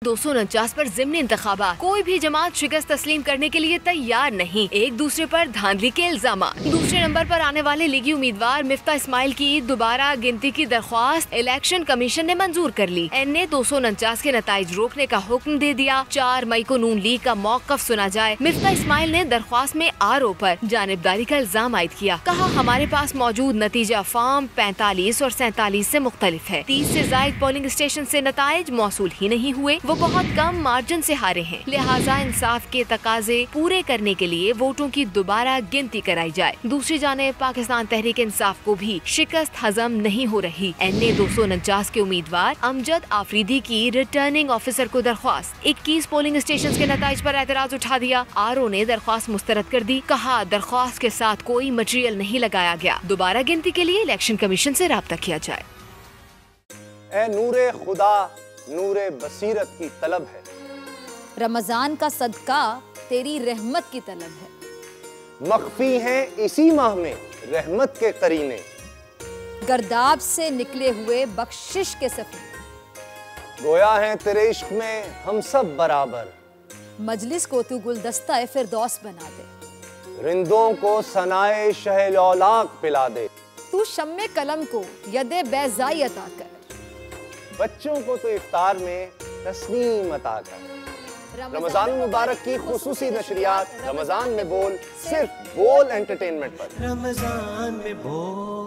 249 पर ज़िमनी इंतखाबात, कोई भी जमात शिकस्त तस्लीम करने के लिए तैयार नहीं, एक दूसरे पर धांधली के इल्जाम। दूसरे नंबर पर आने वाले लीगी उम्मीदवार मिफ्ता इस्माइल की दोबारा गिनती की दरख्वास्त इलेक्शन कमीशन ने मंजूर कर ली। NA 249 के नताइज रोकने का हुक्म दे दिया। 4 मई को नून लीग का मौकफ सुना जाए। मिफ्ता इस्माइल ने दरख्वास्त में RO पर जानिबदारी का इल्जाम आयद किया। कहा हमारे पास मौजूद नतीजा फॉर्म 45 और 47 से मुख्तलिफ है। 30 से जायद पोलिंग स्टेशन से नताइज मौसूल ही नहीं हुए, वो बहुत कम मार्जिन से हारे हैं। लिहाजा इंसाफ के तकाजे पूरे करने के लिए वोटों की दोबारा गिनती कराई जाए। दूसरी जानिब पाकिस्तान तहरीक इंसाफ को भी शिकस्त हजम नहीं हो रही। NA 249 के उम्मीदवार अमजद आफरीदी की रिटर्निंग ऑफिसर को दरख्वास्त, 21 पोलिंग स्टेशन के नताइज पर एतराज उठा दिया। RO ने दरख्वास्त मुस्तरद कर दी। कहा दरख्वास्त के साथ कोई मटेरियल नहीं लगाया गया, दोबारा गिनती के लिए इलेक्शन कमीशन से राब्ता किया जाए। ए नूरे खुदा नूरे बसीरत की तलब है, रमजान का सदका तेरी रहमत की तलब है। मख्फी हैं इसी माह में रहमत के करीने, गर्दाब से निकले हुए बख्शिश के सफीने। गोया हैं तेरे इश्क में हम सब बराबर, मजलिस को तू गुलदस्ता फिरदौस बना दे। रिंदों को सनाए शहलौलाक पिला दे, तू शम्मे कलम को यदे बैज़ाई अता कर। बच्चों को तो इफ्तार में तस्नीम अता कर। रमजान मुबारक की खुसूसी नशरियात रमजान में बोल, सिर्फ बोल एंटरटेनमेंट पर। रमजान में बोल।